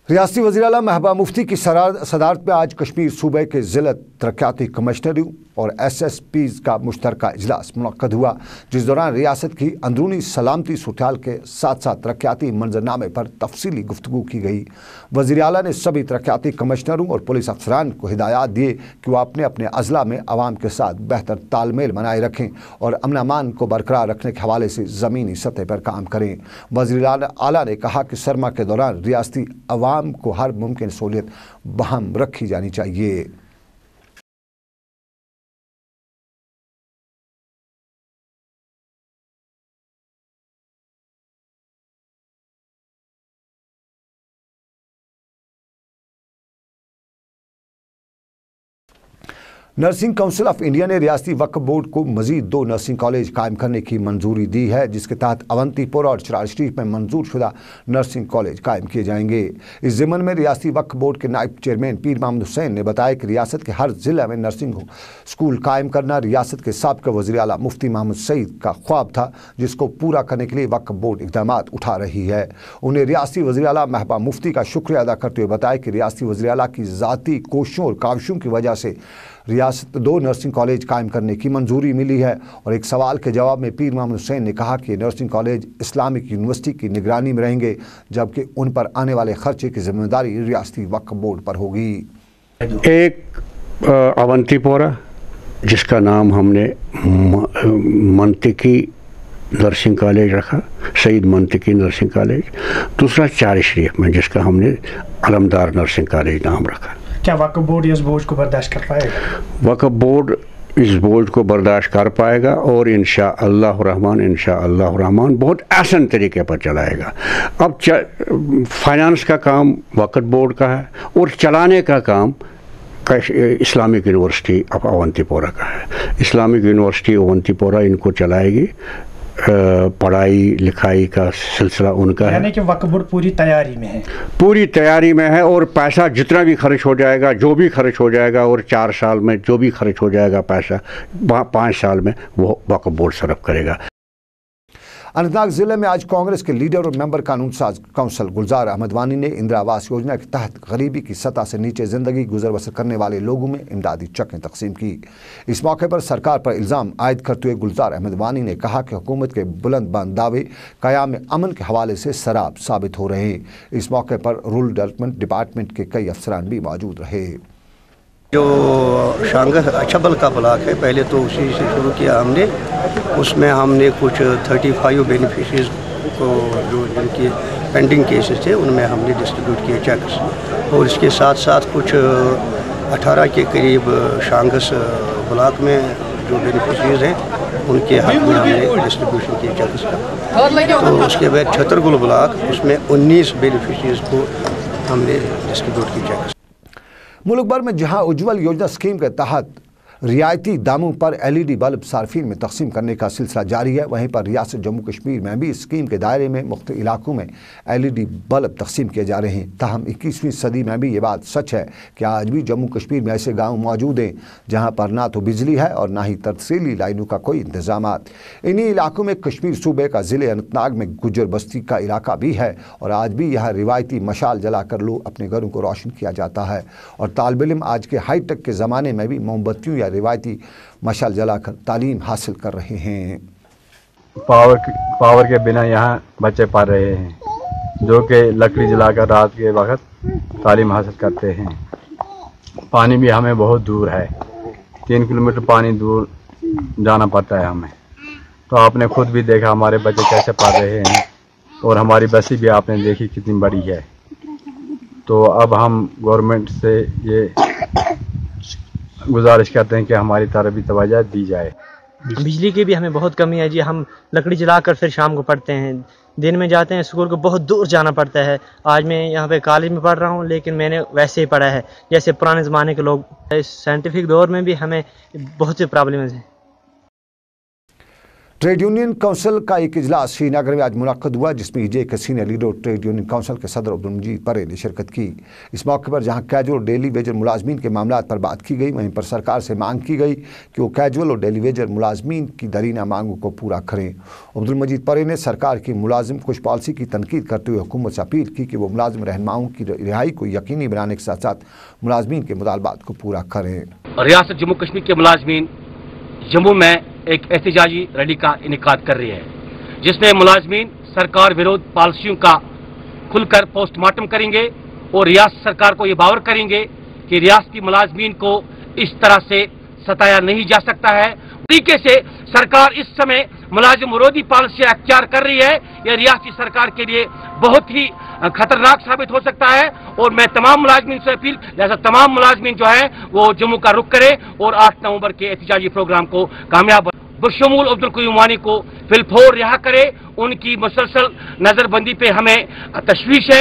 रियासती वज़ीर-ए-आला महबूबा मुफ्ती की सदारत में आज कश्मीर सूबे के ज़िला तरक्याती कमिश्नरों और SSPs का मुश्तरका इजलास मुनक्कद हुआ, जिस दौरान रियासत की अंदरूनी सलामती सूरत के साथ साथ तरक्याती मंजरनामे पर तफसीली गुफ्तगू की गई। वज़ीर-ए-आला ने सभी तरक्याती कमिश्नरों और पुलिस अफसरान को हिदायत दिए कि वह अपने अपने अजला में आवाम के साथ बेहतर तालमेल बनाए रखें और अमन अमान को बरकरार रखने के हवाले से ज़मीनी सतह पर काम करें। वज़ीर-ए-आला ने कहा कि सरमा के दौरान रियासती अवाम को हर मुमकिन सहूलियत बहाम रखी जानी चाहिए। नर्सिंग काउंसिल ऑफ इंडिया ने रियासती वक्फ बोर्ड को मजीद 2 नर्सिंग कॉलेज कायम करने की मंजूरी दी है, जिसके तहत अवंतीपोरा और चरार शरीफ में मंजूर शुदा नर्सिंग कॉलेज कायम किए जाएंगे। इस ज़िम्मन में रियासती वक्फ बोर्ड के नायब चेयरमैन पीर मोहम्मद हुसैन ने बताया कि रियासत के हर ज़िले में नर्सिंग स्कूल कायम करना रियासत के साबिक़ वज़ीर-ए-आला मुफ्ती मोहम्मद सईद का ख्वाब था, जिसको पूरा करने के लिए वक्फ बोर्ड इक़दाम उठा रही है। उन्हें रियासती वज़ीर-ए-आला महबूबा मुफ्ती का शुक्रिया अदा करते हुए बताया कि रियासती वज़ीर-ए-आला की ज़ाती कोशिशों और काविशों की वजह से रियासत 2 नर्सिंग कॉलेज कायम करने की मंजूरी मिली है। और एक सवाल के जवाब में पीर मोहम्मद हुसैन ने कहा कि नर्सिंग कॉलेज इस्लामिक यूनिवर्सिटी की निगरानी में रहेंगे, जबकि उन पर आने वाले खर्चे की जिम्मेदारी रियासती वक्फ बोर्ड पर होगी। एक अवंतीपोरा जिसका नाम हमने मंतिकी नर्सिंग कॉलेज रखा, सईद मंतिकी नर्सिंग कॉलेज। दूसरा चरार शरीफ में जिसका हमने अलमदार नर्सिंग कॉलेज नाम रखा। क्या वक्फ बोर्ड इस बोझ को बर्दाश्त कर पाएगा? वक्फ बोर्ड इस बोझ को बर्दाश्त कर पाएगा और इंशाअल्लाह रहमान बहुत आसान तरीके पर चलाएगा। अब फाइनेंस का काम वक्फ बोर्ड का है और चलाने का काम इस्लामिक यूनिवर्सिटी ऑफ अवंतीपोरा का है। इस्लामिक यूनिवर्सिटी अवंतीपोरा इनको चलाएगी। पढ़ाई लिखाई का सिलसिला उनका है। यानी कि वक्फ बोर्ड पूरी तैयारी में है? पूरी तैयारी में है और पैसा जितना भी खर्च हो जाएगा, जो भी खर्च हो जाएगा, और 4 साल में जो भी खर्च हो जाएगा पैसा 5 साल में वो वक्फ बोर्ड सर्व करेगा। अनंतनाग ज़िले में आज कांग्रेस के लीडर और मेंबर कानून साज कौंसल गुलजार अहमद वानी ने इंदिरा आवास योजना के तहत गरीबी की सतह से नीचे ज़िंदगी गुजर बसर करने वाले लोगों में इमदादी चेकें तकसीम की। इस मौके पर सरकार पर इल्ज़ाम आयद करते हुए गुलजार अहमद वानी ने कहा कि हुकूमत के बुलंद बांध दावे क़याम अमन के हवाले से सराब साबित हो रहे हैं। इस मौके पर रूरल डेवलपमेंट डिपार्टमेंट के कई अफसरान भी मौजूद रहे। जो शांगस अछबल का ब्लॉक है, पहले तो उसी से शुरू किया हमने। उसमें हमने कुछ 35 बेनिफिशरीज को जो जिनकी पेंडिंग केसेस थे उनमें हमने डिस्ट्रीब्यूट किए चेक्स, और इसके साथ साथ कुछ 18 के करीब शांगस ब्लॉक में जो बेनिफिशरीज हैं उनके हक में हमने डिस्ट्रीब्यूशन किए चेक्स का। तो उसके बाद छतरगुल ब्लॉक, उसमें 19 बेनिफिशरीज को हमने डिस्ट्रीब्यूट किए चेक्स। मुल्क भर में जहां उज्ज्वल योजना स्कीम के तहत रियायती दामों पर LED बल्ब सार्फिन में तकसीम करने का सिलसिला जारी है, वहीं पर रियासत जम्मू कश्मीर में भी स्कीम के दायरे में मुख्तलिफ इलाकों में LED बल्ब तकसीम किए जा रहे हैं। ताहम 21वीं सदी में भी ये बात सच है कि आज भी जम्मू कश्मीर में ऐसे गाँव मौजूद हैं जहाँ पर ना तो बिजली है और ना ही तरसीली लाइनों का कोई इंतजाम। इन्हीं इलाकों में कश्मीर सूबे का ज़िले अनंतनाग में गुज्जर बस्ती का इलाका भी है, और आज भी यहाँ रिवायती मशाल जला कर लोग अपने घरों को रोशन किया जाता है, और तालिब इल्म आज के हाईटेक के ज़माने में भी मोमबत्तियों रिवायती मशाल जलाकर तालीम हासिल कर रहे हैं। पावर के बिना यहाँ बच्चे पढ़ रहे हैं, जो कि लकड़ी जलाकर रात के वक्त तालीम हासिल करते हैं। पानी भी हमें बहुत दूर है, 3 किलोमीटर पानी दूर जाना पड़ता है हमें। तो आपने खुद भी देखा हमारे बच्चे कैसे पढ़ रहे हैं, और हमारी बस्ती भी आपने देखी कितनी बड़ी है। तो अब हम गवर्नमेंट से ये गुजारिश करते हैं कि हमारी तरफ भी तवज्जो दी जाए। बिजली की भी हमें बहुत कमी है जी। हम लकड़ी जलाकर फिर शाम को पढ़ते हैं, दिन में जाते हैं स्कूल को, बहुत दूर जाना पड़ता है। आज मैं यहाँ पे कॉलेज में पढ़ रहा हूँ, लेकिन मैंने वैसे ही पढ़ा है जैसे पुराने ज़माने के लोग। इस साइंटिफिक दौर में भी हमें बहुत सी प्रॉब्लम्स हैं। ट्रेड यूनियन काउंसिल का एक इजलास श्रीनगर में आज मुनक्कद हुआ, जिसमें ईजे के सीनियर लीडर और ट्रेड यूनियन काउंसिल के सदर अब्दुल मजीद परे ने शिरकत की। इस मौके पर जहां कैजुअल और डेली वेजर मुलाजमीन के मामलात पर बात की गई, वहीं पर सरकार से मांग की गई कि वो कैजुअल और डेली वेजर मुलाजमीन की दरीना मांगों को पूरा करें। अब्दुल मजीद परे ने सरकार की मुलाजिम कुछ पॉलिसी की तनकीद करते हुए हुकूमत से अपील की कि वो मुलाजिम रहनुमाओं की रिहाई को यकीनी बनाने के साथ साथ मुलाजमीन के मुतालबात को पूरा करें। रियासत जम्मू कश्मीर के मुलाजमीन जम्मू में एक एहतजाजी रैली का इनेकाद कर रही है, जिसमें मुलाजमीन सरकार विरोध पॉलिसियों का खुलकर पोस्टमार्टम करेंगे और रियासत सरकार को ये बावर करेंगे कि रियासती मुलाजमीन को इस तरह से सताया नहीं जा सकता है। तरीके से सरकार इस समय मुलाजिम विरोधी पॉलिसियां अख्तियार कर रही है, यह रियासती सरकार के लिए बहुत ही खतरनाक साबित हो सकता है। और मैं तमाम मुलाजमीन से अपील, जैसा तमाम मुलाजमीन जो है वो जम्मू का रुख करे और 8 नवंबर के एहतजाजी प्रोग्राम को कामयाब बशमूल अब्दुल कयूम वानी को फिलफौर रिहा करे। उनकी मुसलसल नजरबंदी पे हमें तशवीश है।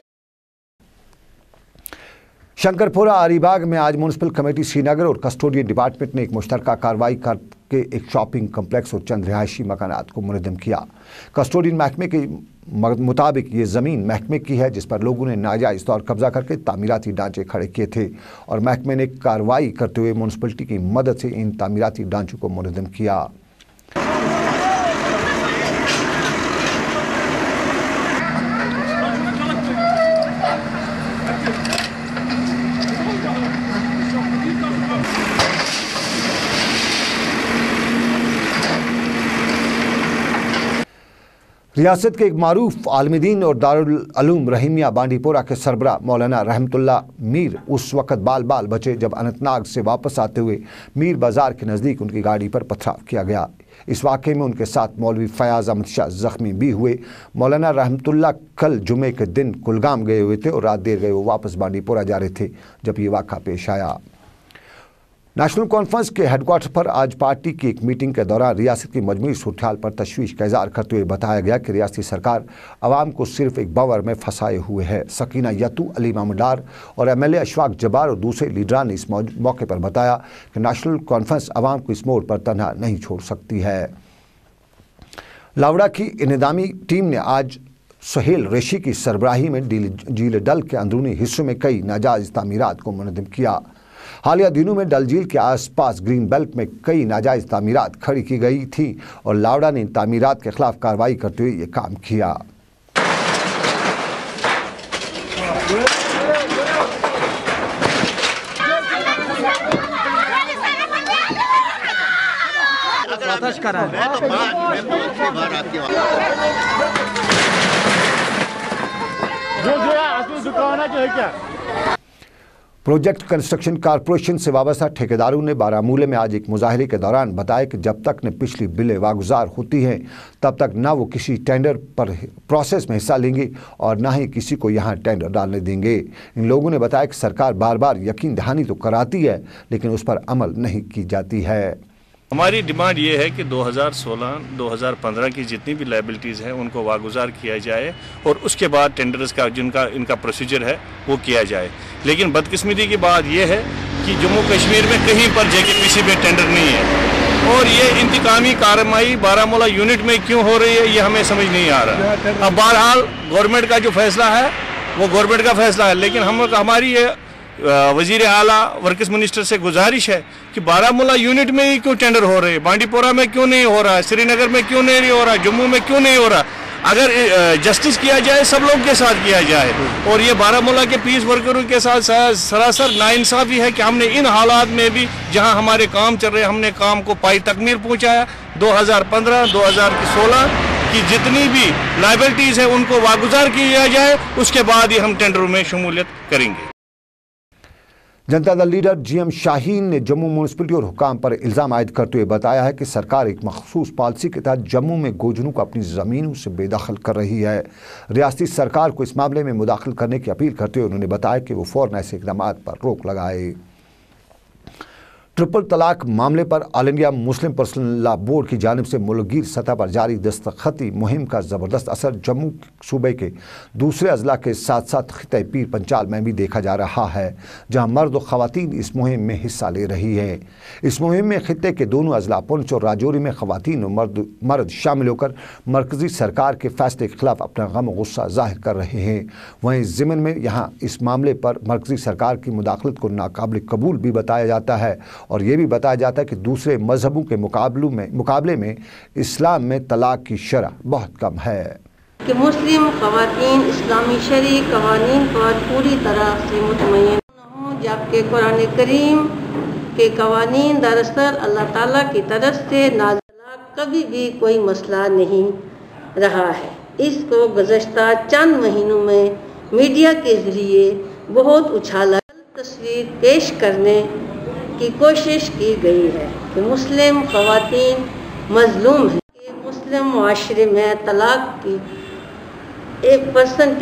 शंकरपुरा अलीबाग में आज म्यूनसिपल कमेटी श्रीनगर और कस्टोडियन डिपार्टमेंट ने एक मुश्तरका कार्रवाई करके एक शॉपिंग कम्प्लेक्स और चंद रिहायशी मकानात को मुनज़्ज़म किया। कस्टोडियन महकमे के मुताबिक ये ज़मीन महकमे की है, जिस पर लोगों ने नाजायज़ तौर कब्जा करके तामीराती ढांचे खड़े किए थे और महकमे ने कार्रवाई करते हुए म्यूनसिपलिटी की मदद से इन तामीराती ढांचों को मुनज़्ज़म किया। रियासत के एक मारूफ आलमदीन और दारुल उलूम रहीमिया बांडीपोरा के सरबरा मौलाना रहमतुल्लाह मीर उस वक़्त बाल बाल बचे जब अनंतनाग से वापस आते हुए मीर बाज़ार के नज़दीक उनकी गाड़ी पर पथराव किया गया। इस वाक़े में उनके साथ मौलवी फयाज़ अहमद शाह ज़ख्मी भी हुए। मौलाना रहमतुल्लाह कल जुमे के दिन कुलगाम गए हुए थे और रात देर गए वो वापस बांडीपोरा जा रहे थे जब ये वाक़ा पेश आया। नेशनल कॉन्फ्रेंस के हेडक्वार्टर पर आज पार्टी की एक मीटिंग के दौरान रियासत की मजमूई सूरत-ए-हाल पर तशवीश का इज़हार करते हुए बताया गया कि रियासती सरकार आवाम को सिर्फ एक बावर में फंसाए हुए है। सकीना यतू, अली मोहम्मद डार और एमएलए अशफाक जब्बार और दूसरे लीडरान ने इस मौके पर बताया कि नेशनल कॉन्फ्रेंस आवाम को इस मोड़ पर तन्हा नहीं छोड़ सकती है। लावड़ा की इंतजामी टीम ने आज सुहेल रेशी की सरबराही में झील डल के अंदरूनी हिस्सों में कई नाजायज़ तामीरात को मुनज़्ज़म किया। हालिया दिनों में डल झील के आसपास ग्रीन बेल्ट में कई नाजायज़ तामीरात खड़ी की गई थी और लावड़ा ने इन तामीरात के खिलाफ कार्रवाई करते हुए ये काम किया। प्रोजेक्ट कंस्ट्रक्शन कॉरपोरेशन से वाबस्ता ठेकेदारों ने बारामूले में आज एक मुजाहरे के दौरान बताया कि जब तक न पिछली बिलें वागुजार होती हैं तब तक न वो किसी टेंडर पर प्रोसेस में हिस्सा लेंगे और न ही किसी को यहाँ टेंडर डालने देंगे। इन लोगों ने बताया कि सरकार बार बार यकीन दहानी तो कराती है लेकिन उस पर अमल नहीं की जाती है। हमारी डिमांड ये है कि 2016-2015 की जितनी भी लायबिलिटीज़ हैं उनको वागुजार किया जाए और उसके बाद टेंडर्स का जिनका इनका प्रोसीजर है वो किया जाए। लेकिन बदकिस्मती की बात ये है कि जम्मू कश्मीर में कहीं पर JKPC में टेंडर नहीं है और ये इंतकामी कार्रवाई बारामूला यूनिट में क्यों हो रही है ये हमें समझ नहीं आ रहा। अब बहरहाल गवर्नमेंट का जो फैसला है वो गवर्नमेंट का फैसला है, लेकिन हमारी ये वजीर आला वर्कस मिनिस्टर से गुजारिश है कि बारामूला यूनिट में ही क्यों टेंडर हो रहे हैं, बांडीपोरा में क्यों नहीं हो रहा है, श्रीनगर में क्यों नहीं हो रहा है, जम्मू में क्यों नहीं हो रहा। अगर जस्टिस किया जाए सब लोग के साथ किया जाए और ये बारामूला के पीस वर्करों के साथ सरासर नाइंसाफ़ी है कि हमने इन हालात में भी जहां हमारे काम चल रहे हमने काम को पाई तकमील पहुंचाया। 2015-2016 की जितनी भी लायबिलिटीज़ है उनको वागुजार किया जाए, उसके बाद ही हम टेंडरों में शमूलियत करेंगे। जनता दल लीडर GM शाहीन ने जम्मू म्यूनसिपलिटी और हुकाम पर इल्ज़ाम आयद करते हुए बताया है कि सरकार एक मखसूस पॉलिसी के तहत जम्मू में गोजरों को अपनी ज़मीनों से बेदखल कर रही है। रियासती सरकार को इस मामले में मुदाखिल करने की अपील करते हुए उन्होंने बताया कि वो फ़ौरन ऐसे इक़दाम पर रोक लगाए। ट्रिपल तलाक मामले पर all India Muslim personal law board की जानिब से मुल्कगीर सतह पर जारी दस्तखती मुहिम का ज़बरदस्त असर जम्मू सूबे के दूसरे अजला के साथ साथ खिते पीर पंचाल में भी देखा जा रहा है, जहां मर्द और ख़वातीन इस मुहिम में हिस्सा ले रही है। इस मुहिम में खिते के दोनों अजला पुंछ और राजौरी में ख़वातीन और मर्द शामिल होकर मरकज़ी सरकार के फैसले के खिलाफ अपना गम और गुस्सा जाहिर कर रहे हैं। वहीं ज़िमन में यहाँ इस मामले पर मरकज़ी सरकार की मुदाखलत को नाकाबिल कबूल भी बताया जाता है और ये भी बताया जाता है कि दूसरे मजहबों के मुकाबले में इस्लाम में तलाक की शरह बहुत कम है कि मुस्लिम ख़वातीन इस्लामी शरई क़वानीन पर पूरी तरह से मुतमय्यन हों, जबकि कुरान करीम के क़वानीन दरअसल अल्लाह ताला की तरफ से नाज़िल तलाक कभी भी कोई मसला नहीं रहा है। इसको गुज़श्ता चंद महीनों में मीडिया के ज़रिए बहुत उछाला तस्वीर पेश करने की कोशिश की गई है कि मुस्लिम ख़वातीन मज़लूम हैं कि मुस्लिम माशरे में तलाक की 1%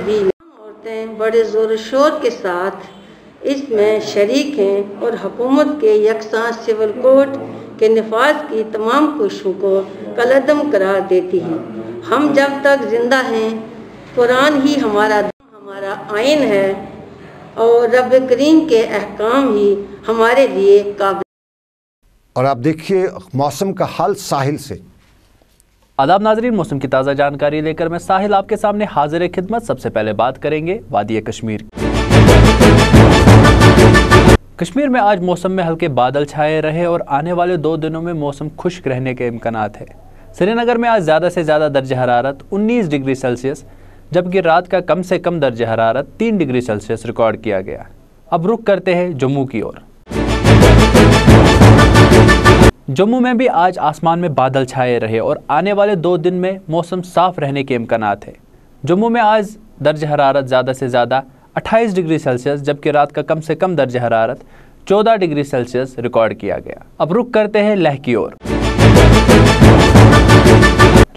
भी औरतें बड़े ज़ोर शोर के साथ इसमें शरीक हैं और हुकूमत के यकसां सिविल कोड के नफाज की तमाम कोशिशों को कलअदम करार देती हैं। हम जब तक ज़िंदा हैं कुरान ही हमारा आइन है और रब करीम के अहकाम ही हमारे लिए काबिल। और आप देखिए मौसम का हाल साहिल से। आदाब नाजरीन, मौसम की ताज़ा जानकारी लेकर मैं साहिल आपके सामने हाजिर खिदमत। सबसे पहले बात करेंगे वादी कश्मीर। कश्मीर में आज मौसम में हल्के बादल छाए रहे और आने वाले 2 दिनों में मौसम खुश्क रहने के इम्कानात है। श्रीनगर में आज ज़्यादा से ज़्यादा दर्जा हरारत 19 डिग्री सेल्सियस, जबकि रात का कम से कम दर्जा हरारत 3 डिग्री सेल्सियस रिकॉर्ड किया गया। अब रुख करते हैं जम्मू की ओर। जम्मू में भी आज आसमान में बादल छाए रहे और आने वाले 2 दिन में मौसम साफ रहने के इम्कानात है। जम्मू में आज दर्जा हरारत ज़्यादा से ज़्यादा 28 डिग्री सेल्सियस, जबकि रात का कम से कम दर्जा हरारत 14 डिग्री सेल्सियस रिकॉर्ड किया गया। अब रुख करते हैं लेह की ओर।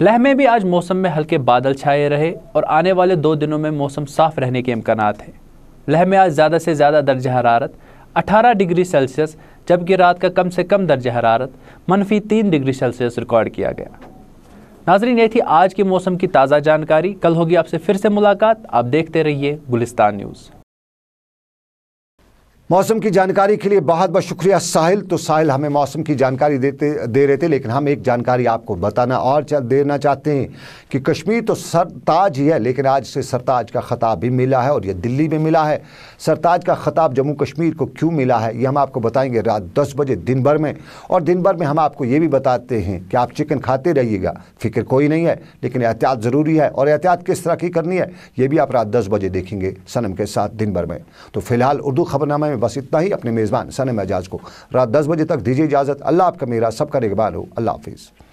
लेह में भी आज मौसम में हल्के बादल छाए रहे और आने वाले 2 दिनों में मौसम साफ रहने के इम्कानात है। लेह में आज ज़्यादा से ज़्यादा दर्जा हरारत 18 डिग्री सेल्सियस, जबकि रात का कम से कम दर्जा हरारत -3 डिग्री सेल्सियस रिकॉर्ड किया गया। नाजरीन, ये थी आज के मौसम की ताज़ा जानकारी। कल होगी आपसे फिर से मुलाकात। आप देखते रहिए गुलिस्तान न्यूज़। मौसम की जानकारी के लिए बहुत बहुत शुक्रिया साहिल। तो साहिल हमें मौसम की जानकारी दे रहे थे, लेकिन हम एक जानकारी आपको बताना और देना चाहते हैं कि कश्मीर तो सरताज ही है, लेकिन आज से सरताज का ख़िताब भी मिला है और ये दिल्ली में मिला है। सरताज का ख़िताब जम्मू कश्मीर को क्यों मिला है ये हम आपको बताएंगे रात 10 बजे दिन भर में। और दिन भर में हम आपको ये भी बताते हैं कि आप चिकन खाते रहिएगा, फिक्र कोई नहीं है, लेकिन एहतियात ज़रूरी है। और एहतियात किस तरह की करनी है ये भी आप रात 10 बजे देखेंगे सनम के साथ दिन भर में। तो फिलहाल उर्दू खबरनामे में बस इतना ही। अपने मेज़बान सनम एजाज को रात 10 बजे तक दीजिए इजाज़त। अल्लाह आपका मेरा सबका निगहबान हो। अल्लाह हाफिज़।